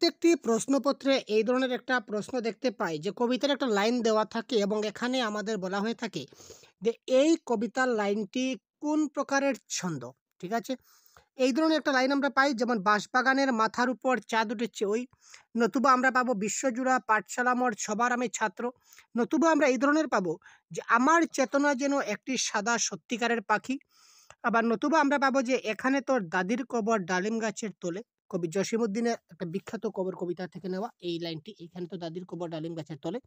প্রত্যেকটি প্রশ্নপত্রে এই ধরনের একটা প্রশ্ন দেখতে পাই যে কবিতার একটা লাইন দেওয়া থাকে এবং এখানে আমাদের বলা হয়ে থাকে যে এই কবিতার লাইনটি কোন প্রকারের ছন্দ। ঠিক আছে? এই ধরনের একটা লাইন আমরা পাই, যেমন বাঁশবাগানের মাথার উপর চাঁদ উঠেছে ওই, নতুবা আমরা পাবো বিশ্বজুড়া পাঠশালা মোর সবার আমি ছাত্র, নতুবা আমরা এই ধরনের পাবো যে আমার চেতনা যেন একটি সাদা সত্যিকারের পাখি, আবার নতুবা আমরা পাবো যে এখানে তোর দাদির কবর ডালিম গাছের তলে। কবি জসিমউদ্দিনের একটা বিখ্যাত কবিতা থেকে নেওয়া এই লাইনটি, এখানে তো দাদির কবর ডালিম গাছের তলে।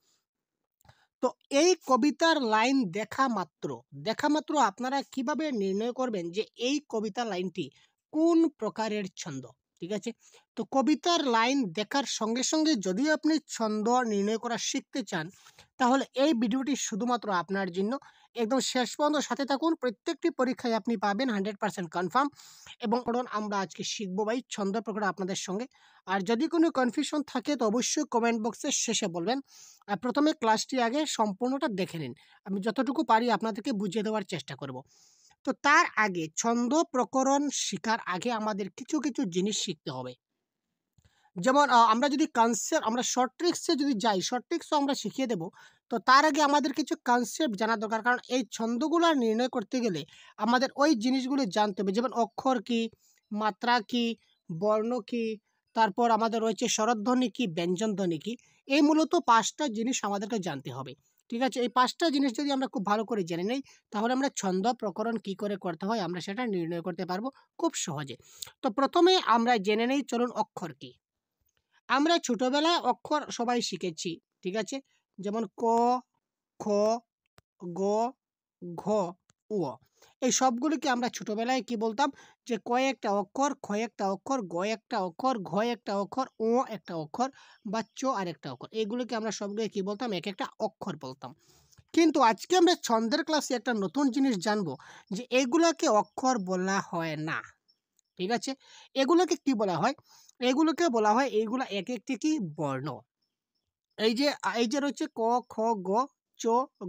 তো এই কবিতার লাইন দেখা মাত্র আপনারা কিভাবে নির্ণয় করবেন যে এই কবিতার লাইনটি কোন প্রকারের ছন্দ। ঠিক আছে? তো কবিতার লাইন দেখার সঙ্গে সঙ্গে যদি আপনি ছন্দ নির্ণয় করা শিখতে চান, তাহলে এই ভিডিওটি শুধুমাত্র আপনার জন্য। একদম শেষ পর্যন্ত সাথে থাকুন, প্রত্যেকটি পরীক্ষায় আপনি পাবেন 100% কনফার্ম। এবং আমরা আজকে শিখবো ভাই ছন্দ প্রকার আপনাদের সঙ্গে। আর যদি কোনো কনফিউশন থাকে তো অবশ্যই কমেন্ট বক্সের শেষে বলবেন। আর প্রথমে ক্লাসটি আগে সম্পূর্ণটা দেখে নিন, আমি যতটুকু পারি আপনাদেরকে বুঝিয়ে দেওয়ার চেষ্টা করব। তো তার আগে ছন্দ প্রকরণ শেখার আগে আমাদের কিছু কিছু জিনিস শিখতে হবে। যেমন আমরা যদি কনসেপ্ট, আমরা শর্ট ট্রিক্সে যদি যাই, শর্ট ট্রিক্সও আমরা শিখিয়ে দেব। তো তার আগে আমাদের কিছু কনসেপ্ট জানা দরকার, কারণ এই ছন্দগুলো নির্ণয় করতে গেলে আমাদের ওই জিনিসগুলো জানতে হবে, যেমন অক্ষর কি, মাত্রা কি, বর্ণ কি, তারপর আমাদের রয়েছে স্বরধ্বনি কি, ব্যঞ্জনধ্বনি কি। এই মূলত 5টা জিনিস আমাদেরকে জানতে হবে। ঠিক আছে? এই 5টা জিনিস যদি আমরা খুব ভালো করে জেনে নেই, তাহলে আমরা ছন্দ প্রকরণ কি করে করতে হয় আমরা সেটা নির্ণয় করতে পারবো খুব সহজে। তো প্রথমে আমরা জেনে নেই, চলুন অক্ষর কি। আমরা ছোটবেলায় অক্ষর সবাই শিখেছি। ঠিক আছে? যেমন ক, খ, গ, ঘ, ঙ। এই সবগুলিকে আমরা ছোটবেলায় কি বলতাম? যে ক একটা অক্ষর, খ একটা অক্ষর, গ একটা অক্ষর, ঘ একটা অক্ষর, ঙ একটা অক্ষর, বা চ আরেকটা অক্ষর। এগুলোকে আমরা সবগুলোকে কি বলতাম? এক একটা অক্ষর বলতাম। কিন্তু আজকে আমরা ছন্দের ক্লাসে একটা নতুন জিনিস জানবো, যে এগুলাকে অক্ষর বলা হয় না। ঠিক আছে? এগুলোকে কি বলা হয়? এগুলোকে বলা হয়, এইগুলা একেকটি কি বর্ণ। এই যে রয়েছে ক, খ, গ, চ,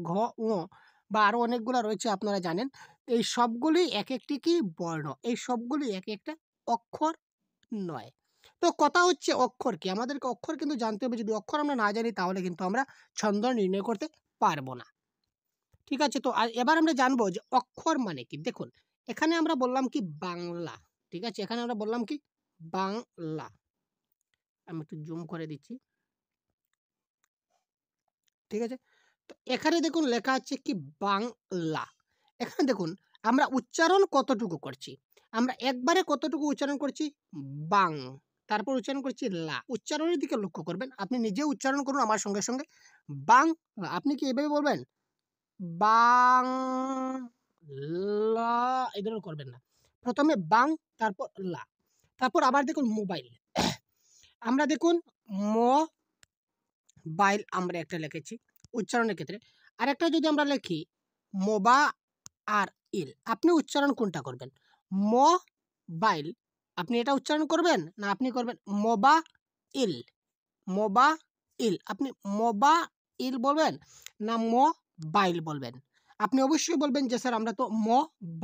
ঘ, ঙ, বা আরো অনেকগুলা রয়েছে আপনারা জানেন। এই সবগুলি একেকটি কি বর্ণ। এই সবগুলি এক একটা অক্ষর নয়। তো কথা হচ্ছে অক্ষর কি? আমাদেরকে অক্ষর কিন্তু জানতে হবে। যদি অক্ষর আমরা না জানি তাহলে কিন্তু আমরা ছন্দ নির্ণয় করতে পারবো না। ঠিক আছে? তো এবার আমরা জানবো যে অক্ষর মানে কি। দেখুন, এখানে আমরা বললাম কি বাংলা। ঠিক আছে? এখানে আমরা বললাম কি বাংলা। আমি একটু জুম করে দিচ্ছি। ঠিক আছে? তো এখানে দেখুন লেখা আছে কি বাংলা। এখানে দেখুন আমরা উচ্চারণ কতটুকু করছি। আমরা একবারে কতটুকু উচ্চারণ করছি? বাং। তারপর উচ্চারণ করছি লা। উচ্চারণের দিকে লক্ষ্য করবেন। আপনি নিজে উচ্চারণ করুন আমার সঙ্গে সঙ্গে। বাং লা। আপনি কি এভাবে বলবেন? বাং লা, এই ধরনের করবেন না। প্রথমে বাং, তারপর লা। তারপর আবার দেখুন মোবাইল। আমরা দেখুন ম বাইল আমরা একটা লিখেছি উচ্চারণের ক্ষেত্রে। আরেকটা যদি আমরা লিখি মোবা আর ইল, আপনি উচ্চারণ কোনটা করবেন? ম বাইল, আপনি এটা উচ্চারণ করবেন না আপনি করবেন মোবা ইল? মোবা ইল, আপনি মোবা ইল বলবেন না ম বাইল বলবেন? আপনি অবশ্যই বলবেন যে স্যার আমরা তো ম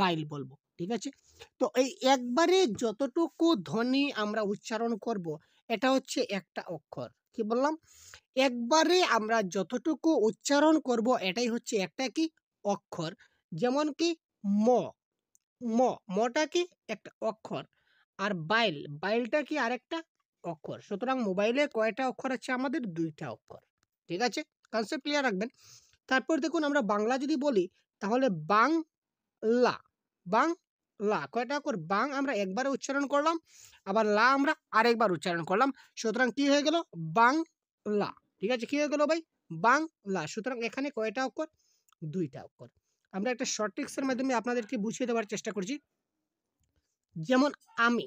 বাইল বলবো। ঠিক আছে? তো এই একবারে যতটুকু ধ্বনি আমরা উচ্চারণ করব, এটা হচ্ছে একটা অক্ষর। কি বললাম? একবারে আমরা যতটুকু উচ্চারণ করব এটাই হচ্ছে একটা কি অক্ষর। যেমন কি ম, ম, মটা কি একটা অক্ষর। আর বাইল, বাইলটা কি আরেকটা অক্ষর। সুতরাং মোবাইলে কয়টা অক্ষর আছে? আমাদের 2টা অক্ষর। ঠিক আছে? কনসেপ্ট ক্লিয়ার রাখবেন। তারপর দেখুন আমরা বাংলা যদি বলি, তাহলে বাংলা, বাংলা কয়টা অক্ষর? বাং আমরা একবারে উচ্চারণ করলাম, আবার লা আমরা আরেকবার উচ্চারণ করলাম। সুতরাং কি হয়ে গেল? বাংলা। ঠিক আছে? কি হয়ে গেল ভাই? বাংলা। সুতরাং এখানে কয়টা অক্ষর? 2টা অক্ষর। আমরা একটা শর্ট ট্রিক্সের মাধ্যমে আপনাদেরকে বুঝিয়ে দেওয়ার চেষ্টা করছি। যেমন আমি।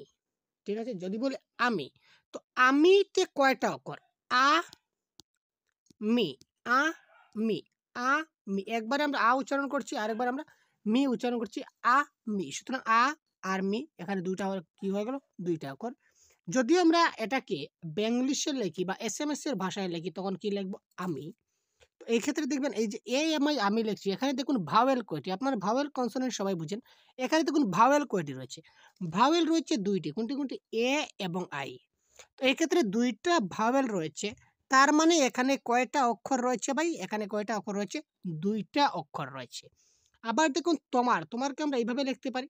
ঠিক আছে? যদি বলি আমি, তো আমিতে কয়টা অক্ষর? আ মি, আ মি, আ মি। একবারে আমরা আ উচ্চারণ করছি, আরেকবার আমরা মি উচ্চারণ করছি, আ মি। সুতরাং আ আর মি এখানে 2টা কি হয়ে গেল? 2টা অক্ষর। যদি আমরা এটাকে বেঙ্গলিশে লিখি বা এসএমএস এর ভাষায় লিখি, তখন কি লিখব? আমি। তো এই ক্ষেত্রে দেখবেন এই যে আমি লিখছি, এখানে দেখুন ভাওয়েল কয়টি? আপনার ভাওয়েল কনসোনেন্ট সবাই বুঝেন। এখানে দেখুন ভাওয়েল কয়টি রয়েছে? ভাওয়েল রয়েছে 2টি। কোনটি? এ এবং আই। তো এই ক্ষেত্রে দুইটা ভাওয়েল রয়েছে, তার মানে এখানে কয়টা অক্ষর রয়েছে ভাই? এখানে কয়টা অক্ষর রয়েছে? দুইটা অক্ষর রয়েছে। আবার দেখুন তোমার, তোমারকে আমরা এইভাবে লিখতে পারি।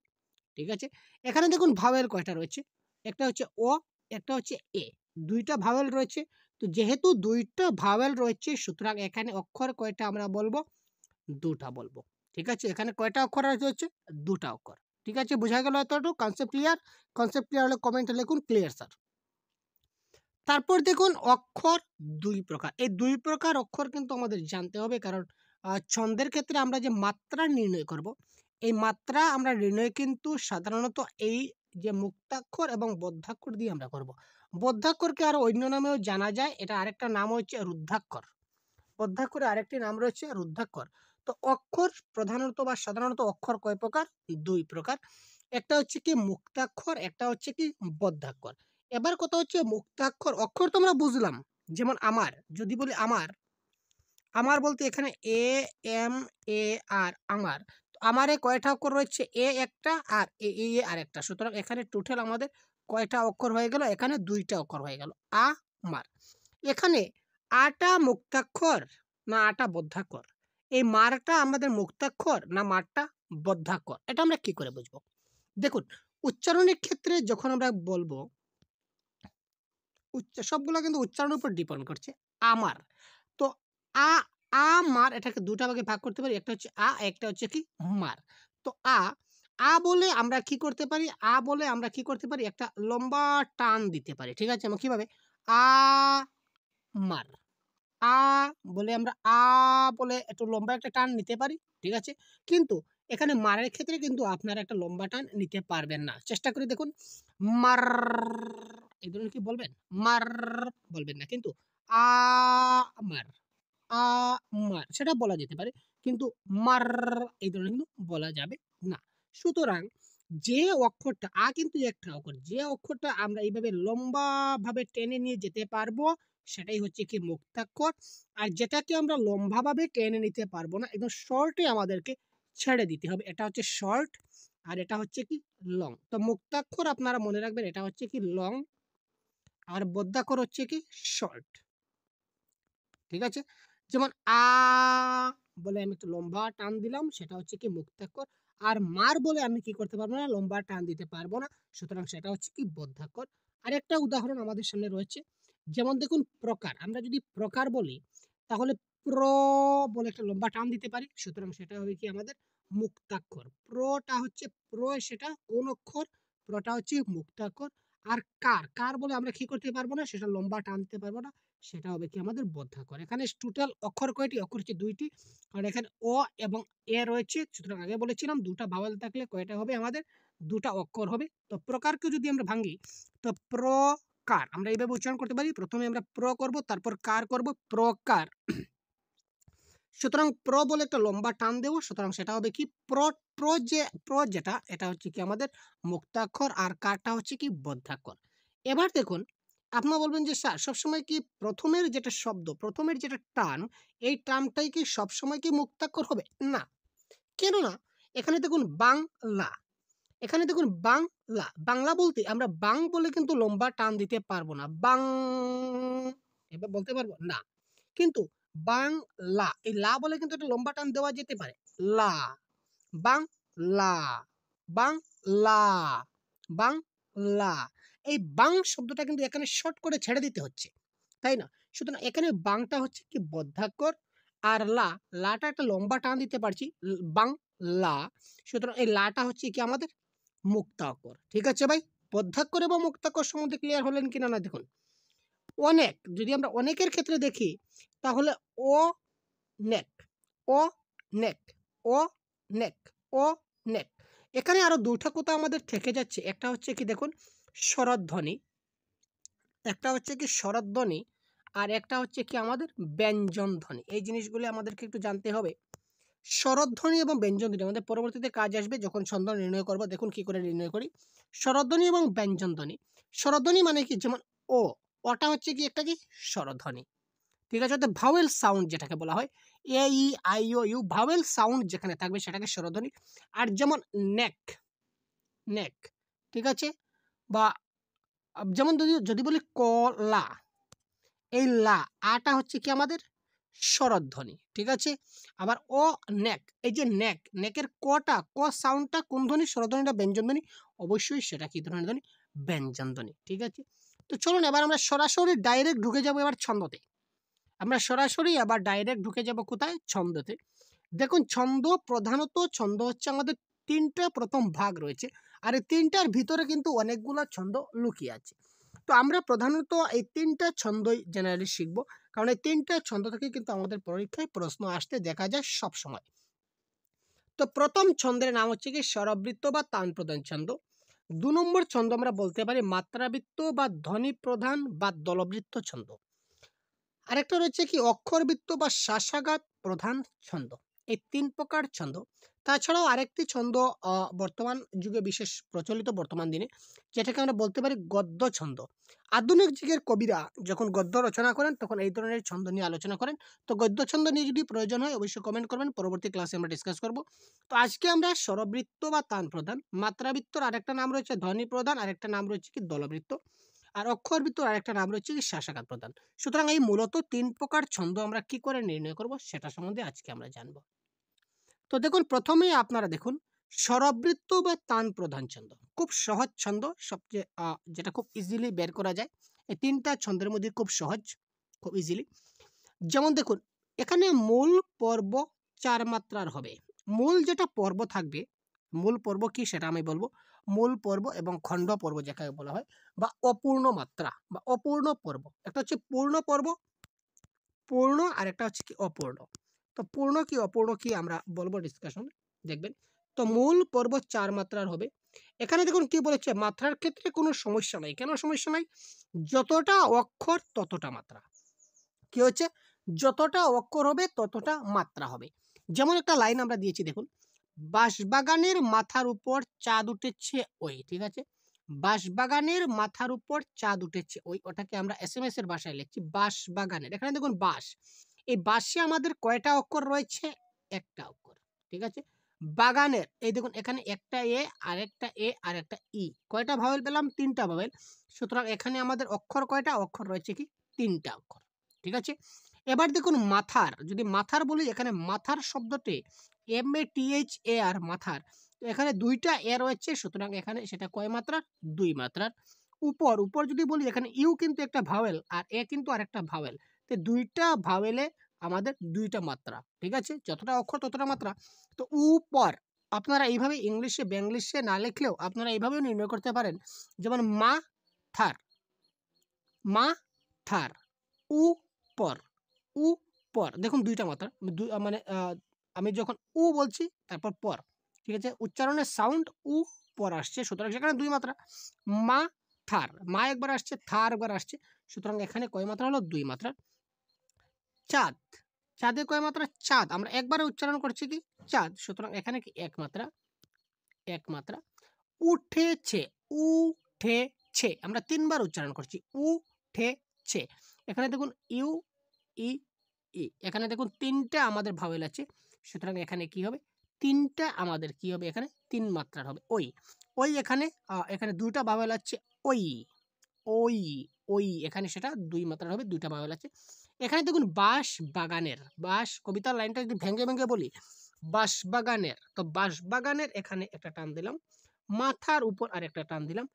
ঠিক আছে? এখানে দেখুন ভাওয়েল কয়টা রয়েছে? একটা হচ্ছে অ, একটা হচ্ছে এ। দুইটা ভাওয়েল রয়েছে। তো যেহেতু দুইটা ভাওয়েল রয়েছে সুতরাং এখানে অক্ষর কয়টা আমরা বলবো? দুটা বলবো। ঠিক আছে? এখানে কয়টা অক্ষর রয়েছে? দুটা অক্ষর। ঠিক আছে? বুঝা গেল এতটুকু? Concept clear? কনসেপ্ট ক্লিয়ার হলে কমেন্টে লিখুন ক্লিয়ার স্যার। তারপর দেখুন অক্ষর ২ প্রকার। এই ২ প্রকার অক্ষর কিন্তু আমাদের জানতে হবে, কারণ ছন্দের ক্ষেত্রে আমরা যে মাত্রা নির্ণয় করব, এই মাত্রা আমরা নির্ণয় কিন্তু সাধারণত এই যে মুক্তাক্ষর এবং বদ্ধাক্ষর দিয়ে আমরা করব। বদ্ধাক্ষরকে আরো অন্য নামেও জানা যায়। এটা আরেকটা নাম হচ্ছে রুদ্ধাক্ষর। বদ্ধাক্ষরের আরেকটি নাম রয়েছে রুদ্ধাক্ষর। তো অক্ষর প্রধানত বা সাধারণত অক্ষর কয় প্রকার? ২ প্রকার। একটা হচ্ছে কি মুক্তাক্ষর, একটা হচ্ছে কি বদ্ধাক্ষর। এবার কথা হচ্ছে মুক্তাক্ষর, অক্ষর তো আমরা বুঝলাম। যেমন আমার, যদি বলি আমার, আমার বলতে এখানে এ, এম, এ, আর আমার। তো আমারে কয়টা অক্ষর রয়েছে? এ একটা আর এ আরেকটা। সুতরাং এখানে টোটাল আমাদের কয়টা অক্ষর হয়ে গেল? এখানে ২ টা অক্ষর হয়ে গেল। আমার। এখানে আটা মুক্তাক্ষর না আটা বদ্ধাক্ষর? এই মারটা আমাদের মুক্তাক্ষর না মারটা বদ্ধাক্ষর? এটা আমরা কি করে বুঝবো? দেখুন, উচ্চারণের ক্ষেত্রে যখন আমরা বলবো, সবগুলা কিন্তু উচ্চারণের উপর ডিপেন্ড করছে। আমার। তো আ আমার এটাকে ২ টা ভাগে ভাগ করতে পারি। একটা হচ্ছে একটা হচ্ছে কি মার। তো বলে আমরা কি করতে পারি? বলে আমরা কি করতে পারি? একটা লম্বা টান দিতে পারি। ঠিক আছে? আমরা কিভাবে? আ মার। আ বলে আমরা বলে একটু লম্বা একটা টান নিতে পারি। ঠিক আছে? কিন্তু এখানে মারের ক্ষেত্রে কিন্তু আপনারা একটা লম্বা টান নিতে পারবেন না। চেষ্টা করে দেখুন। মার, এই ধরনের কি বলবেন? মার বলবেন না। কিন্তু আমার, আমার সেটা বলা যেতে পারে। কিন্তু মার এই ধরনের কিন্তু বলা যাবে না। সুতরাং যে অক্ষরটা কিন্তু একটা অক্ষর। যে অক্ষরটা আমরা এইভাবে লম্বাভাবে টেনে নিয়ে যেতে পারবো সেটাই হচ্ছে কি মুক্তাক্ষর। আর যেটাকে আমরা লম্বাভাবে টেনে নিতে পারবো না, একদম শর্টে আমাদেরকে ছেড়ে দিতে হবে। এটা হচ্ছে শর্ট আর এটা হচ্ছে কি লং। তো মুক্তাক্ষর আপনারা মনে রাখবেন এটা হচ্ছে কি লং আর বদ্যাক্ষর হচ্ছে কি শর্ট। ঠিক আছে? যেমন বলে আমি একটু লম্বা টান দিলাম সেটা হচ্ছে কি মুক্তাক্ষর। আর মার বলে আমি কি করতে পারবো না? লম্বা টান দিতে পারবো না। সুতরাং সেটা হচ্ছে কি বদ্ধাক্ষর। আরেকটা উদাহরণ আমাদের সামনে রয়েছে। যেমন দেখুন প্রকার। আমরা যদি প্রকার বলি তাহলে প্র বলে একটা লম্বা টান দিতে পারি। সুতরাং সেটা হবে কি আমাদের মুক্তাক্ষর। প্রটা হচ্ছে সেটা কোন অক্ষর? প্রটা হচ্ছে মুক্তাক্ষর। আর কার বলে আমরা কি করতে পারবো না? সেটা লম্বা টান দিতে পারবো না। সেটা হবে কি আমাদের বদ্ধাক্ষর। এখানে টোটাল অক্ষর কয়টি? অক্ষর হচ্ছে ২ টি। আর এখানে অ এবং এ রয়েছে। সুতরাং আগে বলেছিলাম ২ টা ভাওয়েল থাকলে কয়টা হবে আমাদের? ২ টা অক্ষর হবে। তো প্রকারকে যদি আমরা ভাঙি তো প্রকার আমরা এইভাবে উচ্চারণ করতে পারি। প্রথমে আমরা করব, তারপর কার করব, প্রকার। সুতরাং বলে একটা লম্বা টান দেব। সুতরাং সেটা হবে কি প্র প্র যে যেটা এটা হচ্ছে কি আমাদের মুক্তাক্ষর আর কারটা হচ্ছে কি বদ্ধাক্ষর। এবার দেখুন আপনারা বলবেন যে স্যার সবসময় কি প্রথমের যেটা শব্দ, প্রথমের যেটা টান, এই টানটাই কি সবসময় কি মুক্তাক্ষর হবে? না। কেন না? এখানে দেখুন বাংলা। এখানে দেখুন বাংলা। বাংলা বলতে আমরা বাং বলে কিন্তু লম্বা টান দিতে পারবো না। এবার বলতে পারবো? না। কিন্তু বাংলা, এই লা বলে কিন্তু একটা লম্বা টান দেওয়া যেতে পারে। লা, বাংলা, বাংলা, বাংলা। এই বাং শব্দটা কিন্তু এখানে শর্ট করে ছেড়ে দিতে হচ্ছে। তাই না? সুতরাং এখানে বাংটা হচ্ছে কি বদ্ধাক্ষর আর লাটা একটা লম্বা টান দিতে পারছি। বাংলা। সুতরাং এই লাটা হচ্ছে কি আমাদের মুক্তাক্ষর। ঠিক আছে ভাই? বদ্ধাক্ষর এবং মুক্তাক্ষর সম্বন্ধে ক্লিয়ার হলেন কিনা না দেখুন। অনেক, যদি আমরা অনেকের ক্ষেত্রে দেখি তাহলে ও নেক, ও নেক, ও নেক, ও নেক। এখানে আরো ২ টা কথা আমাদের থেকে যাচ্ছে। একটা হচ্ছে কি দেখুন স্বরধ্বনি, একটা হচ্ছে কি স্বরধ্বনি আর একটা হচ্ছে কি আমাদের ব্যঞ্জন ধ্বনি। এই জিনিসগুলো আমাদেরকে একটু জানতে হবে। স্বরধ্বনি এবং ব্যঞ্জনধ্বনি আমাদের পরবর্তীতে কাজ আসবে যখন ছন্দ নির্ণয় করব। দেখুন কি করে নির্ণয় করি। স্বরধ্বনি এবং ব্যঞ্জনধ্বনি। স্বরধ্বনি মানে কি? যেমন ও, অটা হচ্ছে কি একটা কি স্বরধ্বনি। ঠিক আছে? অর্থাৎ ভাওয়েল সাউন্ড যেটাকে বলা হয়। A, E, I, O, U vowel sound যেখানে থাকবে সেটাকে স্বরধ্বনি। আর যেমন নেক, নেক, ঠিক আছে? বা যেমন যদি যদি বলি কলা, এই লা আটা হচ্ছে কি আমাদের স্বরধ্বনি, ঠিক আছে। আবার ও নেক, এই যে নেক, নেকের কটা ক সাউন্ডটা কোন ধ্বনি? স্বরধ্বনি না ব্যঞ্জন ধ্বনি? অবশ্যই সেটা কি ধরনের ধ্বনি? ব্যঞ্জন ধ্বনি, ঠিক আছে। তো চলুন এবার আমরা সরাসরি ডাইরেক্ট ঢুকে যাব এবার ছন্দতে। আমরা সরাসরি আবার ডাইরেক্ট ঢুকে যাব কোথায়? ছন্দতে। দেখুন ছন্দ প্রধানত ছন্দ হচ্ছে আমাদের তিনটা প্রথম ভাগ রয়েছে, আর এই তিনটার ভিতরে কিন্তু অনেকগুলো ছন্দ লুকিয়ে আছে। তো আমরা প্রধানত এই তিনটা ছন্দই জেনারেলি শিখব, কারণ এই তিনটা ছন্দ থেকে কিন্তু আমাদের পরীক্ষায় প্রশ্ন আসতে দেখা যায় সব সময়। তো প্রথম ছন্দের নাম হচ্ছে কি স্বরবৃত্ত বা তান প্রধান ছন্দ। ২ নম্বর ছন্দ আমরা বলতে পারি মাত্রাবৃত্ত বা ধ্বনি প্রধান বা দলবৃত্ত ছন্দ। আরেকটা রয়েছে কি অক্ষরবৃত্ত বা শ্বাসাঘাত প্রধান ছন্দ। এই ৩ প্রকার ছন্দ। তাছাড়াও আরেকটি ছন্দ বর্তমান যুগে বিশেষ প্রচলিত বর্তমান দিনে, যেটাকে আমরা বলতে পারি গদ্য ছন্দ। আধুনিক যুগের কবিরা যখন গদ্য রচনা করেন তখন এই ধরনের ছন্দ নিয়ে আলোচনা করেন। তো গদ্য ছন্দ নিয়ে যদি প্রয়োজন হয় অবশ্যই কমেন্ট করবেন, পরবর্তী ক্লাসে আমরা ডিসকাস করব। তো আজকে আমরা স্বরবৃত্ত বা তান প্রধান, মাত্রাবৃত্তর আরেকটা নাম রয়েছে ধ্বনি প্রধান, আরেকটা নাম রয়েছে কি দলবৃত্ত, আর অক্ষরবৃত্ত আরেকটা নাম রয়েছে কি শ্বাসাঘাত প্রধান। সুতরাং এই মূলত ৩ প্রকার ছন্দ আমরা কি করে নির্ণয় করব সেটা সম্বন্ধে আজকে আমরা জানব। তো দেখুন প্রথমেই আপনারা দেখুন স্বরবৃত্ত বা তান প্রধান ছন্দ। খুব সহজ ছন্দ, সবচেয়ে যেটা খুব ইজিলি বের করা যায়। এই ৩টা ছন্দের মধ্যে খুব সহজ, খুব ইজিলি। যেমন দেখুন এখানে মূল পর্ব ৪ মাত্রার হবে। মূল যেটা পর্ব থাকবে, মূল পর্ব কি সেটা আমি বলবো। মূল পর্ব এবং খণ্ড পর্ব যাকে বলা হয়, বা অপূর্ণ মাত্রা বা অপূর্ণ পর্ব। একটা হচ্ছে পূর্ণ পর্ব, পূর্ণ, আর একটা হচ্ছে কি অপূর্ণ। তো পূর্ণ কি অপূর্ণ কি আমরা বলবো ডিসকাশন, দেখবেন। তো মূল পর্ব ৪ মাত্রার হবে। এখানে দেখুন কি বলেছে, মাত্রার ক্ষেত্রে কোনো সমস্যা নাই। কেন সমস্যা নাই? যতটা অক্ষর ততটা মাত্রা। কি হচ্ছে? যতটা অক্ষর হবে ততটা মাত্রা হবে। যেমন একটা লাইন আমরা দিয়েছি দেখুন, বাঁশবাগানের মাথার উপর চাঁদ উঠেছে ওই, ঠিক আছে। বাঁশবাগানের মাথার উপর চাঁদ উঠেছে ওই, ওটাকে আমরা এসএমএস এর ভাষায় লিখছি বাঁশবাগানের। এখানে দেখুন বাঁশ, এই বাঁশে আমাদের কয়টা অক্ষর রয়েছে? একটা অক্ষর, ঠিক আছে। বাগানের, এই দেখুন এখানে একটা এ আর একটা এ আর একটা ই, কয়টা ভাওয়েল পেলাম? ৩টা ভাওয়েল। সুতরাং এখানে আমাদের অক্ষর কয়টা? অক্ষর রয়েছে কি ৩টা অক্ষর, ঠিক আছে। এবার দেখুন মাথার, যদি মাথার বলি, এখানে মাথার শব্দটি MATHAR মাথার, তো এখানে ২টা এ রয়েছে, সুতরাং এখানে সেটা কয় মাত্রার? ২ মাত্রার। উপর, উপর যদি বলি এখানে ইউ কিন্তু একটা ভাওয়েল আর এ কিন্তু আরেকটা ভাওয়েল। তো ২টা ভাওয়েলে আমাদের ২টা মাত্রা, ঠিক আছে। যতটা অক্ষর ততটা মাত্রা। তো উপর আপনারা এইভাবে ইংলিশে বাংলিশে না লিখলেও আপনারা এইভাবেও নির্ণয় করতে পারেন। যেমন মা থার, মা থার, উপর, উপর। দেখুন ২টা মাত্রা। মানে আমি যখন বলছি তারপর পর, ঠিক আছে? উচ্চারণের সাউন্ড পর আসছে, সুতরাং সেখানে ২ মাত্রা। মা থার, মা একবার আসছে, থার একবার আসছে, সুতরাং এখানে কয় মাত্রা হলো? ২ মাত্রা। চাঁদ, চাঁদে কয় মাত্রা? চাঁদ আমরা একবারে উচ্চারণ করছি কি চাঁদ, সুতরাং এখানে কি ১ মাত্রা, ১ মাত্রা। উঠেছে, উঠেছে আমরা ৩ বার উচ্চারণ করছি, উঠেছে। এখানে দেখুন ইউ, ই, ই। এখানে দেখুন ৩টা আমাদের ভাওয়েল আছে, সুতরাং এখানে কি হবে? ৩টা আমাদের কি হবে? এখানে ৩ মাত্রার হবে ওই। ওই এখানে এখানে ২টা ভাওয়েল আছে ওই, ওই, ওই এখানে সেটা ২ মাত্রার হবে, ২টা ভাওয়েল আছে। এখানে দেখুন বাঁশবাগানের, বাঁশ কবিতার লাইনটা যদি ভেঙে, ভেঙে বলি, বাঁশবাগানের, তো বাঁশবাগানের এখানে একটা টান দিলাম, মাথার উপর আরেকটা টান দিলাম,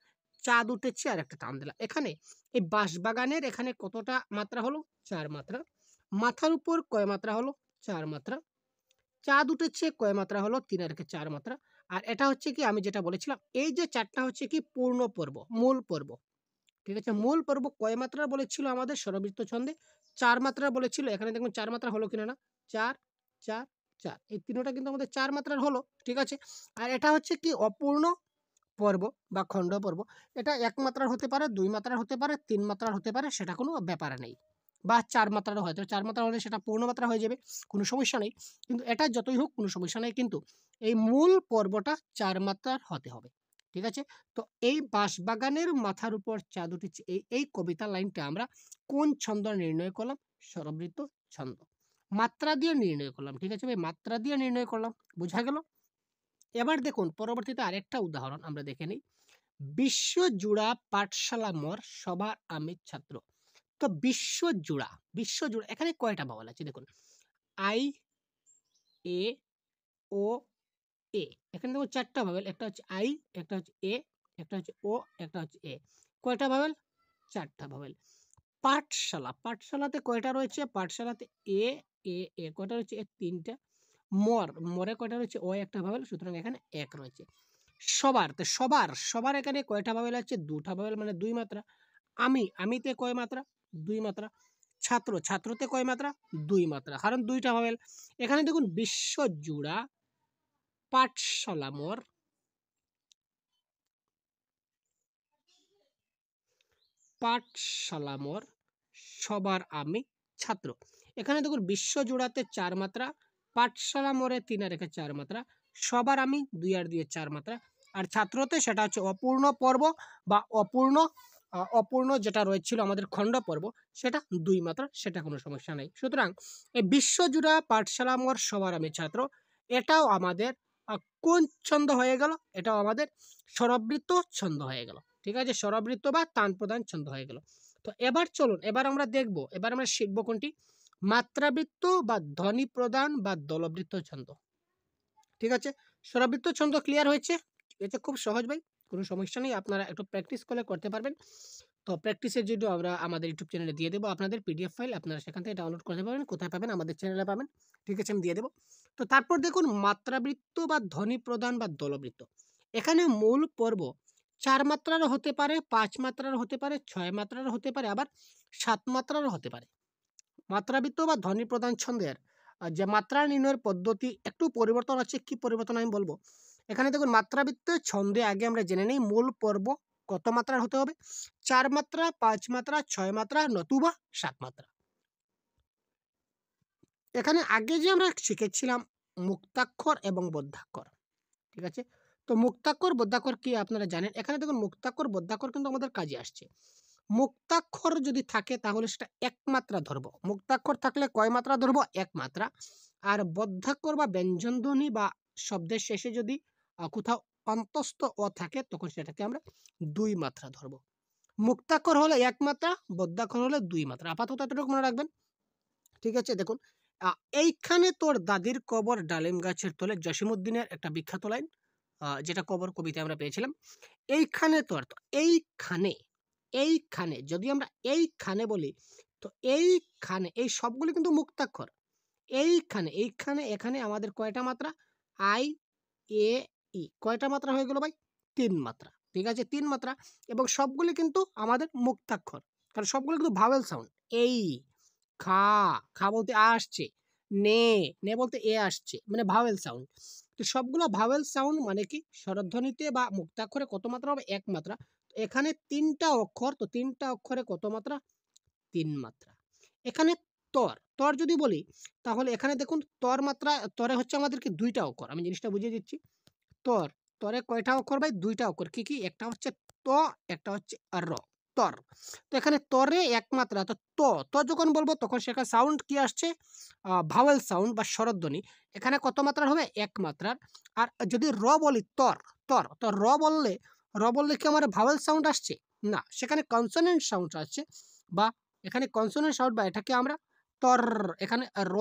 চাঁদ উঠেছে আরেকটা টান দিলাম। এখানে এই বাঁশবাগানের এখানে কতটা মাত্রা হলো? ৪ মাত্রা। মাথার উপর কয় মাত্রা হলো? ৪ মাত্রা। চাঁদ উঠেছে কয় মাত্রা হলো? ৩ আর একে ৪ মাত্রা। আর এটা হচ্ছে কি আমি যেটা বলেছিলাম, এই যে ৪টা হচ্ছে কি পূর্ণ পর্ব, মূল পর্ব, ঠিক আছে। মূল পর্ব কয় মাত্রার বলেছিল আমাদের স্বরবৃত্ত ছন্দে? ৪ মাত্রার বলেছিল। এখানে দেখুন ৪ মাত্রা হলো কিনা না? ৪, ৪, ৪। এই তিনটা কিন্তু আমাদের ৪ মাত্রার হলো, ঠিক আছে। আর এটা হচ্ছে কি অপূর্ণ পর্ব বা খণ্ড পর্ব। এটা ১ মাত্রার হতে পারে, ২ মাত্রার হতে পারে, ৩ মাত্রার হতে পারে, সেটা কোনো ব্যাপার নেই। বা ৪ মাত্রারও হয়তো, ৪ মাত্রা হলে সেটা পূর্ণ মাত্রা হয়ে যাবে, কোনো সমস্যা নেই। কিন্তু এটা যতই হোক কোনো সমস্যা নেই, কিন্তু এই মূল পর্বটা ৪ মাত্রার হতে হবে, ঠিক আছে। তো এই বাঁশবাগানের মাথার উপর চাঁদ উঠেছে, এই কবিতার লাইনটা আমরা কোন ছন্দ নির্ণয় করলাম? স্বরবৃত্ত ছন্দ। মাত্রা দিয়ে নির্ণয় করলাম, ঠিক আছে ভাই? মাত্রা দিয়ে নির্ণয় করলাম, বোঝা গেল? এবার দেখুন পরবর্তীতে আরেকটা উদাহরণ আমরা দেখে নিই। বিশ্বজুড়া পাঠশালা মোর সবার আমি ছাত্র। তো বিশ্বজুড়া, বিশ্বজুড়া এখানে কয়টা ভাওয়াল আছে দেখুন, আই, এ, ও, এ। এখানে দেখুন চারটা ভাওয়াল, একটা হচ্ছে আই, একটা হচ্ছে এ, একটা হচ্ছে ও, একটা হচ্ছে এ। কয়টা ভাওয়াল? চারটা ভাওয়াল। পাঠশালা, পাঠশালাতে কয়টা রয়েছে? পাঠশালাতে এ, এ, এ কয়টা রয়েছে? এ তিনটা। মর, মরে কয়টা রয়েছে? ও একটা ভাওয়াল, সুতরাং এখানে এক রয়েছে। সবার, তো সবার, সবার এখানে কয়টা ভাওয়াল আছে? দুটা ভাওয়াল, মানে দুই মাত্রা। আমি, আমিতে কয় মাত্রা? দুই মাত্রা। ছাত্র, ছাত্রতে কয় মাত্রা? দুই মাত্রা, কারণ দুইটা ভাওয়াল। এখানে দেখুন বিশ্বজুড়া পাঠশালা মোর, পাঠশালা মোর সবার আমি ছাত্র। এখানে দেখুন বিশ্বজুড়াতে চার মাত্রা, পাঠশালা মোড়ে তিন আর একে চার মাত্রা, সবার আমি দুই আর দিয়ে চার মাত্রা, আর ছাত্রতে সেটা হচ্ছে অপূর্ণ পর্ব বা অপূর্ণ যেটা রয়েছিল আমাদের খণ্ড পর্ব, সেটা দুই মাত্রা, সেটা কোনো সমস্যা নেই। সুতরাং এই বিশ্বজুড়া পাঠশালা মোর সবার আমি ছাত্র, এটাও আমাদের কোন ছন্দ হয়ে গেল? এটাও আমাদের স্বরবৃত্ত ছন্দ হয়ে গেল। ঠিক আছে, স্বরবৃত্ত বা তান প্রদান ছন্দ হয়ে গেল। তো এবার চলুন, এবার আমরা দেখব, এবার আমরা শিখবো কোনটি? মাত্রাবৃত্ত বা ধ্বনি প্রদান বা দলবৃত্ত ছন্দ। ঠিক আছে, স্বরবৃত্ত ছন্দ ক্লিয়ার হয়েছে? এটা খুব সহজ ভাই, কোনো সমস্যা নেই, আপনারা একটু প্র্যাকটিস করলে করতে পারবেন। তো প্র্যাকটিসের জন্য আমরা আমাদের ইউটিউব চ্যানেলে দিয়ে দেবো আপনাদের পিডিএফ ফাইল, আপনারা সেখান থেকে ডাউনলোড করতে পারবেন। কোথায় পাবেন? আমাদের চ্যানেলে পাবেন। ঠিক আছে, আমি দিয়ে দেবো। তো তারপর দেখুন মাত্রাবৃত্ত বা ধ্বনি প্রদান বা দলবৃত্ত। এখানে মূল পর্ব চার মাত্রার হতে পারে, পাঁচ মাত্রার হতে পারে, ছয় মাত্রার হতে পারে, আবার সাত মাত্রারও হতে পারে। মাত্রাবৃত্ত বা ধ্বনি প্রদান ছন্দের যে মাত্রা নির্ণয়ের পদ্ধতি একটু পরিবর্তন আছে। কি পরিবর্তন আমি বলবো। এখানে দেখুন মাত্রাবৃত্ত ছন্দে আগে আমরা জেনে নিই মূল পর্ব কত মাত্রার হতে হবে। চার মাত্রা, পাঁচ মাত্রা, ছয় মাত্রা, নতুবা সাত মাত্রা। এখানে আগে যে আমরা শিখেছিলাম মুক্তাক্ষর এবং বদ্ধাক্ষর। ঠিক আছে, তো মুক্তাক্ষর বদ্ধাক্ষর কি আপনারা জানেন? এখানে দেখুন মুক্তাক্ষর বদ্ধাক্ষর কিন্তু আমাদের কাজে আসছে। মুক্তাক্ষর যদি থাকে তাহলে সেটা এক মাত্রা ধরবো। মুক্তাক্ষর থাকলে কয় মাত্রা ধরবো? এক মাত্রা। আর বদ্ধাক্ষর বা ব্যঞ্জনধ্বনি বা শব্দের শেষে যদি কোথাও অন্তস্থ অ থাকে তখন সেটাকে আমরা দুই মাত্রা ধরবো। মুক্তাক্ষর হলে এক মাত্রা, বদ্ধাক্ষর হলে দুই মাত্রা। আপাতত এতটুকু মনে রাখবেন। ঠিক আছে, দেখুন এইখানে তোর দাদির কবর ডালিম গাছের তলে, জসিমউদ্দিনের একটা বিখ্যাত লাইন, যেটা কবর কবিতা আমরা পেয়েছিলাম। এইখানে তোর, তো এইখানে, এইখানে যদি আমরা এইখানে বলি, তো এইখানে এই সবগুলো কিন্তু মুক্তাক্ষর। এইখানে, এইখানে, এখানে আমাদের কয়টা মাত্রা? আই, এ, ই কয়টা মাত্রা হয়ে গেল ভাই? তিন মাত্রা। ঠিক আছে, তিন মাত্রা, এবং সবগুলি কিন্তু আমাদের মুক্তাক্ষর, কারণ সবগুলো কিন্তু ভাওয়েল সাউন্ড। এই খা, খা বলতে আ আসছে, নে, নে বলতে এ আসছে, মানে ভাওয়েল সাউন্ড। তো সবগুলো ভাওয়েল সাউন্ড মানে কি স্বরধ্বনিতে বা মুক্তাক্ষরে কত মাত্রা হবে? এক মাত্রা। তো এখানে তিনটা অক্ষর, তো তিনটা অক্ষরে কত মাত্রা? তিন মাত্রা। এখানে তর, তর যদি বলি তাহলে এখানে দেখুন তর মাত্রা, তরে হচ্ছে আমাদের কি দুইটা অক্ষর, আমি জিনিসটা বুঝিয়ে দিচ্ছি। তর, তরে কয়টা অক্ষর ভাই? দুইটা অক্ষর। কি কি? একটা হচ্ছে ত, একটা হচ্ছে র, তর। তো এখানে তরে এক মাত্রা, তো ত, ত যখন বলবো তখন সেখানে সাউন্ড কি আসছে? ভাওয়েল সাউন্ড বা স্বরধ্বনি। এখানে কত মাত্রার হবে? এক মাত্রার। আর যদি র বলি তর, তর, তো র বললে কি আমার ভাওয়েল সাউন্ড আসছে? না, সেখানে কনসোনেন্ট সাউন্ড আসছে, বা এখানে কনসোনেন্ট সাউন্ড, বা এটাকে আমরা তর, এখানে র,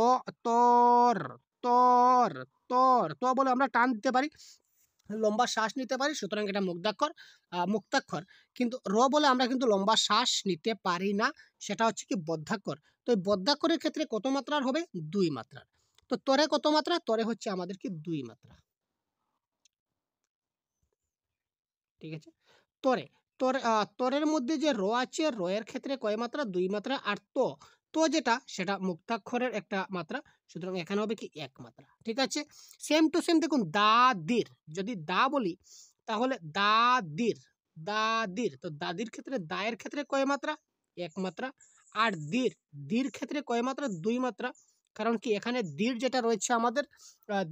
তর, তর, তর, ত বলে আমরা টান দিতে পারি, লম্বা শ্বাস নিতে পারি, সুতরাং এটা মুক্তাক্ষর। কিন্তু র বলে আমরা কিন্তু লম্বা শ্বাস নিতে পারি না, সেটা হচ্ছে কি বদ্ধাক্ষর। তো এই বদ্ধাক্ষরের ক্ষেত্রে কত মাত্রার হবে? দুই মাত্রার। তো তরে কত মাত্রা? তরে হচ্ছে আমাদের কি দুই মাত্রা। ঠিক আছে, তরে, তরের মধ্যে যে র আছে, র এর ক্ষেত্রে কয় মাত্রা? দুই মাত্রা। আর তো, তো যেটা সেটা মুক্তাক্ষরের একটা মাত্রা, সুতরাং এখানে হবে কি এক মাত্রা। ঠিক আছে, সেম টু সেম দেখুন দা দির, যদি দা বলি তাহলে দা দির, দা দির, তো দাদির ক্ষেত্রে দায়ের ক্ষেত্রে কয় মাত্রা? এক মাত্রা। আর দির, দির ক্ষেত্রে কয় মাত্রা? দুই মাত্রা। কারণ কি এখানে দির যেটা রয়েছে আমাদের,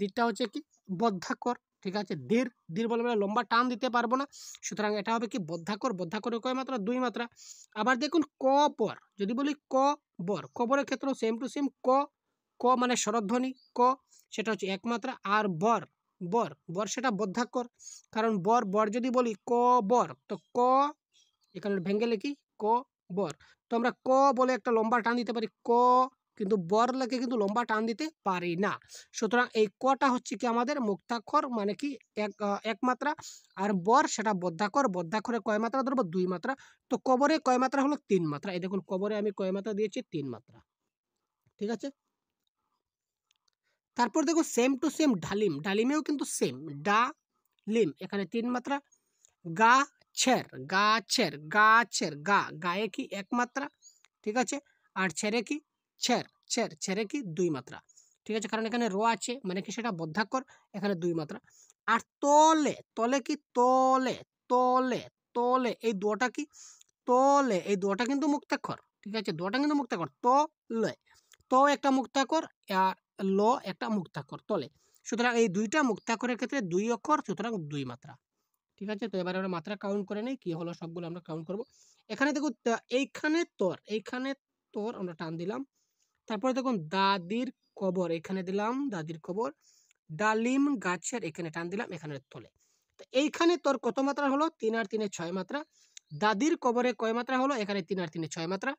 দিরটা হচ্ছে কি বদ্ধাক্ষর। ঠিক আছে, ধীর, ধীর বলে আমরা লম্বা টান দিতে পারবো না, সুতরাং এটা হবে কি বদ্ধাক্ষর। বদ্ধাক্ষরের কয় মাত্রা? দুই মাত্রা। আবার দেখুন ক পর, যদি বলি ক বর, কবরের ক্ষেত্রেও সেম টু সেম ক, ক মানে স্বরধ্বনি ক, সেটা হচ্ছে এক মাত্রা। আর বর, বর, বর সেটা বদ্ধাক্ষর, কারণ বর বর যদি বলি ক বর, তো ক এখানে ভেঙে লিখি ক বর। তো আমরা ক বলে একটা লম্বা টান দিতে পারি ক, কিন্তু বর লেখে কিন্তু লম্বা টান দিতে পারি না। সুতরাং এই কটা হচ্ছে কি আমাদের মুক্তাক্ষর, মানে কি এক মাত্রা, আর বর সেটা বদ্ধাক্ষর, বদ্ধাক্ষরে কয় মাত্রা ধরবো 2 মাত্রা। তো কবরে কয় মাত্রা হলো 3 মাত্রা। এই দেখুন কবরে আমি কয় মাত্রা দিয়েছি 3 মাত্রা, ঠিক আছে। তারপর দেখো সেম টু সেম ডালিম, ডালিমেও কিন্তু সেম ডা লিম, এখানে 3 মাত্রা। গাছের, গাছের, গাছের, গায়ে কি 1 মাত্রা, ঠিক আছে। আর ছেড়ে কি ছের, ছেড়ে কি 2 মাত্রা, ঠিক আছে, কারণ এখানে র আছে মানে কি সেটা বদ্ধাক্ষর, এখানে 2 মাত্রা। আর তলে, তলে কি তলে, তলে, তলে এই দুটা কি তলে, এই দুটা কিন্তু মুক্তাক্ষর, ঠিক আছে, দুটা কিন্তু মুক্তাক্ষর। তলে, তো একটা মুক্তাক্ষর আর ল একটা মুক্তাক্ষর তলে। সুতরাং এই দুইটা মুক্তাক্ষরের ক্ষেত্রে 2 অক্ষর, সুতরাং 2 মাত্রা, ঠিক আছে। তো এবারে আমরা মাত্রা কাউন্ট করে নেই, কি হলো সবগুলো আমরা কাউন্ট করব। এখানে দেখুন এইখানে তোর, এইখানে তোর আমরা টান দিলাম। তারপরে দেখুন দাদির কবর, এখানে দিলাম দাদির কবর। ডালিম গাছের, এখানে টান দিলাম, এখানে তলে। তো এইখানে তোর কত মাত্রা হলো 3 আর 3 6 মাত্রা। দাদির কবরে কয় মাত্রা হলো, এখানে 3 আর 3 6 মাত্রা।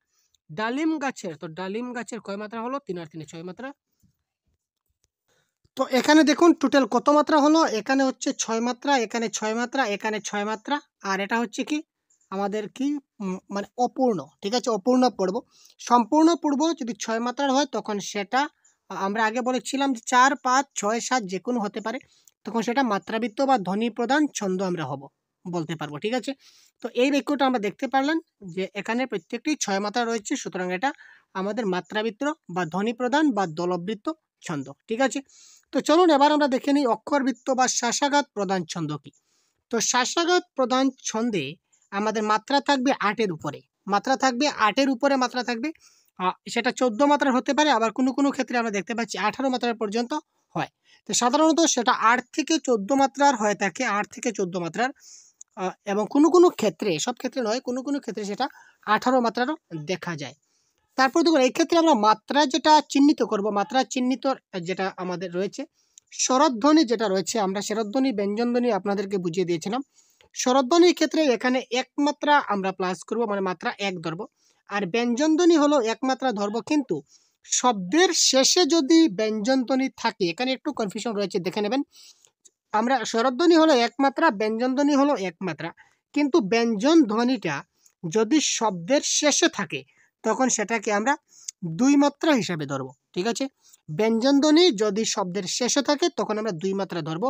ডালিম গাছের, তো ডালিম গাছের কয় মাত্রা হলো 3 আর 3 6 মাত্রা। তো এখানে দেখুন টোটাল কত মাত্রা হলো, এখানে হচ্ছে 6 মাত্রা, এখানে 6 মাত্রা, এখানে 6 মাত্রা, আর এটা হচ্ছে কি আমাদের কি মানে অপূর্ণ, ঠিক আছে, অপূর্ণ পড়ব। সম্পূর্ণ পড়ব যদি 6 মাত্রার হয় তখন সেটা আমরা আগে বলেছিলাম যে 4 5 6 7 যে কোনো হতে পারে, তখন সেটা মাত্রাবৃত্ত বা ধ্বনি প্রধান ছন্দ আমরা হব বলতে পারবো, ঠিক আছে। তো এই বাক্যটা আমরা দেখতে পারলাম যে এখানে প্রত্যেকটি 6 মাত্রা রয়েছে, সুতরাং এটা আমাদের মাত্রাবৃত্ত বা ধ্বনি প্রধান বা দলবৃত্ত ছন্দ, ঠিক আছে। তো চলুন এবার আমরা দেখে নিই অক্ষরবৃত্ত বা শ্বাসাঘাত প্রধান ছন্দ কি। তো শ্বাসাঘাত প্রধান ছন্দে আমাদের মাত্রা থাকবে 8-এর উপরে, মাত্রা থাকবে 8-এর উপরে, মাত্রা থাকবে সেটা 14 মাত্রার হতে পারে, আবার কোনো কোনো ক্ষেত্রে আমরা দেখতে পাচ্ছি 18 মাত্রা পর্যন্ত হয়। তো সাধারণত সেটা 8 থেকে 14 মাত্রার হয়ে থাকে, 8 থেকে 14 মাত্রার, এবং কোনো কোনো ক্ষেত্রে, সব ক্ষেত্রে নয়, কোনো কোনো ক্ষেত্রে সেটা 18 মাত্রারও দেখা যায়। তারপর দেখুন এই ক্ষেত্রে আমরা মাত্রা যেটা চিহ্নিত করব, মাত্রা চিহ্নিত যেটা আমাদের রয়েছে স্বরধ্বনি যেটা রয়েছে, আমরা স্বরধ্বনি ব্যঞ্জনধ্বনি আপনাদেরকে বুঝিয়ে দিয়েছিলাম। স্বরধ্বনির ক্ষেত্রে এখানে 1 মাত্রা আমরা প্লাস করব, মানে মাত্রা 1 ধরব। আর ব্যঞ্জনধ্বনি হলো 1 মাত্রা ধরব, কিন্তু শব্দের শেষে যদি ব্যঞ্জনধ্বনি থাকে, এখানে একটু কনফিউশন রয়েছে, দেখে নেবেন। আমরা স্বরধ্বনি হলো 1 মাত্রা, ব্যঞ্জনধ্বনি হলো 1 মাত্রা, কিন্তু ব্যঞ্জন ধ্বনিটা যদি শব্দের শেষে থাকে তখন সেটাকে আমরা 2 মাত্রা হিসাবে ধরব, ঠিক আছে। ব্যঞ্জন ধ্বনি যদি শব্দের শেষে থাকে তখন আমরা 2 মাত্রা ধরব।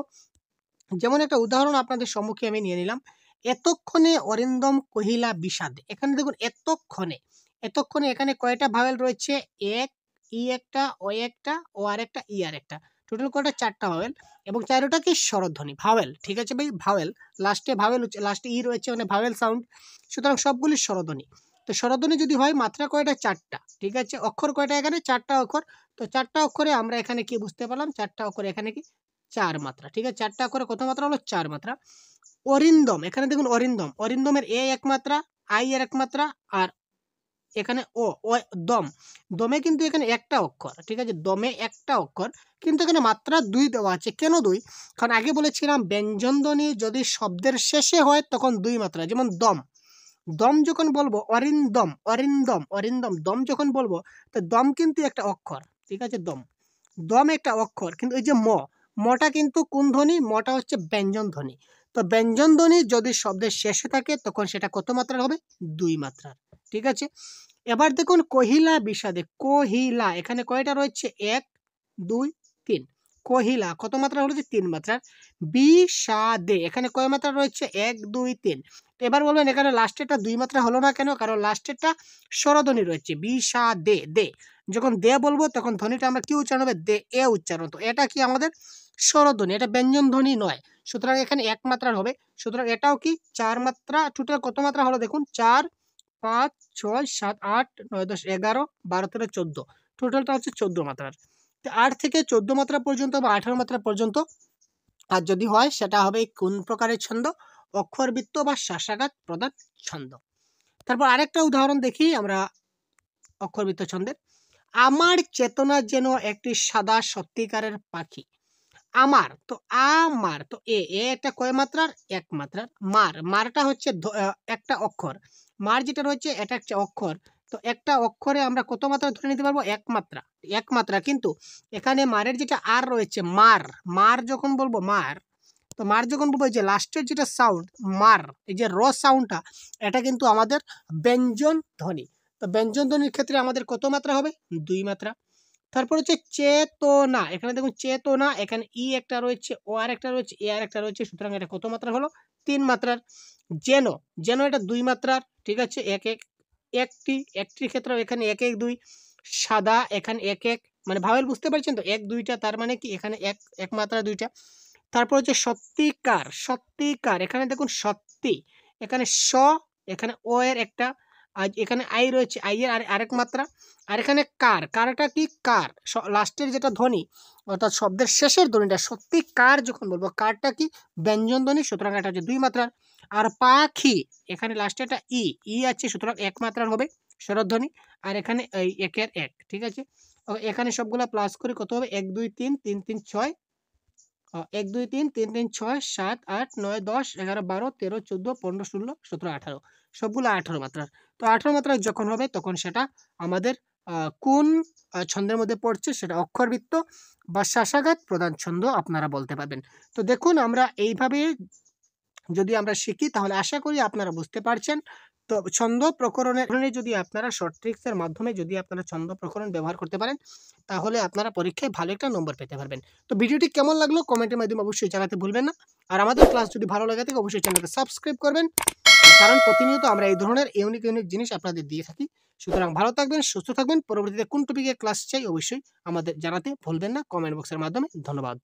যেমন একটা উদাহরণ আপনাদের সম্মুখে আমি নিয়ে নিলাম, এতক্ষণে অরিন্দম কহিলা বিষাদ। এখানে দেখুন এতক্ষণে, এতক্ষণে এখানে কয়টা ভাওয়েল রয়েছে, এক, ই একটা, ও একটা, ও আর একটা, ই আর একটা, টোটাল কয়টা 4টা ভাওয়েল, এবং 4টা কি স্বরধ্বনি ভাওয়েল, ঠিক আছে ভাই, ভাওয়েল লাস্টে, ভাওয়েল লাস্টে ই রয়েছে মানে ভাওয়েল সাউন্ড, সুতরাং সবগুলি স্বরধ্বনি। তো স্বরধ্বনি যদি হয় মাত্রা কয়টা 4টা, ঠিক আছে, অক্ষর কয়টা এখানে 4টা অক্ষর। তো 4টা অক্ষরে আমরা এখানে কি বুঝতে পারলাম, 4টা অক্ষরে এখানে কি 4 মাত্রা, ঠিক আছে, 4টা অক্ষরে কত মাত্রা হলো 4 মাত্রা। অরিন্দম, এখানে দেখুন অরিন্দম, অরিন্দমের এ 1 মাত্রা, আই এর 1 মাত্রা, আর এখানে ও দম, দমে কিন্তু এখানে একটা অক্ষর, ঠিক আছে, দমে একটা অক্ষর, কিন্তু এখানে মাত্রা 2 দেওয়া আছে। কেন 2? কারণ আগে বলেছিলাম ব্যঞ্জন ধ্বনি যদি শব্দের শেষে হয় তখন 2 মাত্রা, যেমন দম, দম যখন বলবো অরিন্দম, অরিন্দম, অরিন্দম, দম যখন বলবো, তো দম কিন্তু একটা অক্ষর, ঠিক আছে, দম, দম একটা অক্ষর, কিন্তু এই যে মটা কিন্তু কোন ধ্বনি, মটা হচ্ছে ব্যঞ্জন ধ্বনি। তো ব্যঞ্জন ধ্বনি যদি শব্দের শেষে থাকে তখন সেটা কত মাত্রার হবে, 2 মাত্রার, ঠিক আছে। এবার দেখুন কহিলা বিষাদে, কহিলা এখানে কয়টা রয়েছে, 1 2 3, কহিলা কত মাত্রা হলো, 3 মাত্রার। বিষাদে এখানে কয় মাত্রা রয়েছে, 1 2 3। এবার বলবেন এখানে লাস্টেরটা 2 মাত্রা হলো না কেন, কারণ লাস্টেরটা স্বরধ্বনি রয়েছে, বিষাদে, দে, যখন দে বলবো তখন ধ্বনিটা আমরা কি উচ্চারণ হবে, দে এ উচ্চারণ, তো এটা কি আমাদের স্বরধ্বনি, এটা ব্যঞ্জন ধ্বনি নয়, সুতরাং এখানে 1 মাত্রার হবে। সুতরাং এটাও কি 4 মাত্রা, টোটাল কত মাত্রা হলো দেখুন, 4 5 6 7 8 9 10 11 12 13 14, টোটালটা হচ্ছে 14 মাত্রার। তো 8 থেকে 14 মাত্রা পর্যন্ত বা 18 মাত্রা পর্যন্ত, আর যদি হয় সেটা হবে কোন প্রকারের ছন্দ, অক্ষরবৃত্ত বা শ্বাসাঘাত প্রধান ছন্দ। তারপর আরেকটা উদাহরণ দেখি আমরা অক্ষরবৃত্ত ছন্দের। আমার চেতনা যেন একটি সাদা সত্যিকারের পাখি, আমার, তো আমার, তো এটা কয় মাত্রার? এক মাত্রার। মারটা হচ্ছে একটা অক্ষর। মার যেটা রয়েছে এটা একটা অক্ষর। তো একটা অক্ষরে আমরা কত মাত্রা ধরে নিতে পারবো? এক মাত্রা। এক মাত্রা, কিন্তু এখানে মারের যেটা আর রয়েছে মার যখন বলবো মার, তো মার যখন বলবো এই যে লাস্টের যেটা সাউন্ড মার, এই যে সাউন্ডটা, এটা কিন্তু আমাদের ব্যঞ্জন ধ্বনি। তো ব্যঞ্জন ধ্বনির ক্ষেত্রে আমাদের কত মাত্রা হবে? 2 মাত্রা। তারপর হচ্ছে চেতনা, এখানে দেখুন চেতনা, এখানে ই একটা রয়েছে, ও আর একটা রয়েছে, এ আর একটা রয়েছে, সুতরাং এটা কত মাত্রা হলো? 3 মাত্রার। যেন, এটা 2 মাত্রার, ঠিক আছে, একটির ক্ষেত্রে এখানে 1 1 2। সাদা, এখানে 1 1, মানে ভাওয়েল বুঝতে পারছেন তো, 1 2টা, তার মানে কি এখানে এক মাত্রা 2টা। তারপর হচ্ছে সত্যিকার, এখানে দেখুন সত্যি, এখানে এখানে ও এর একটা, আর এখানে আই রয়েছে, আই এর আরেক মাত্রা। আর এখানে কারটা কি? লাস্টের যেটা ধ্বনি, অর্থাৎ শব্দের শেষের ধ্বনিটা, সত্যিকার যখন বলবো, কারটা কি? ব্যঞ্জন ধ্বনি, সুতরাং এটা হচ্ছে 2 মাত্রার। আর পাখি, এখানে লাস্টে একটা ই আছে, সুতরাং 1 মাত্রার হবে স্বরধ্বনি। আর এখানে এই 1 এর 1, ঠিক আছে। এখানে সবগুলা প্লাস করে কত হবে? 1 2 3 3 3 6, 1 2 3 3 3 6 7 8 9 10 11 12 13 14 15 16 17 18, সবগুলো 18 মাত্রার। তো 18 মাত্রার যখন হবে তখন সেটা আমাদের কোন ছন্দের মধ্যে পড়ছে সেটা অক্ষরবৃত্ত বা শাসাঘাত প্রধান ছন্দ আপনারা বলতে পারবেন। তো দেখুন, আমরা এইভাবে যদি আমরা শিখি তাহলে আশা করি আপনারা বুঝতে পারছেন। তো ছন্দ প্রকরণের যদি আপনারা শর্ট ট্রিক্স এর মাধ্যমে যদি আপনারা ছন্দ প্রকরণ ব্যবহার করতে পারেন, তাহলে আপনারা পরীক্ষায় ভালো একটা নম্বর পেতে পারবেন। তো ভিডিওটি কেমন লাগলো কমেন্টের মাধ্যমে অবশ্যই জানাতে ভুলবেন না। আর আমাদের ক্লাস যদি ভালো লাগে থাকে অবশ্যই চ্যানেলকে সাবস্ক্রাইব করবেন, কারণ প্রতিনিয়ত আমরা এই ধরনের ইউনিক জিনিস আপনাদের দিয়ে থাকি। সুতরাং ভালো থাকবেন, সুস্থ থাকবেন। পরবর্তীতে কোন টপিকে ক্লাস চাই অবশ্যই আমাদের জানাতে ভুলবেন না কমেন্ট বক্সের মাধ্যমে। ধন্যবাদ।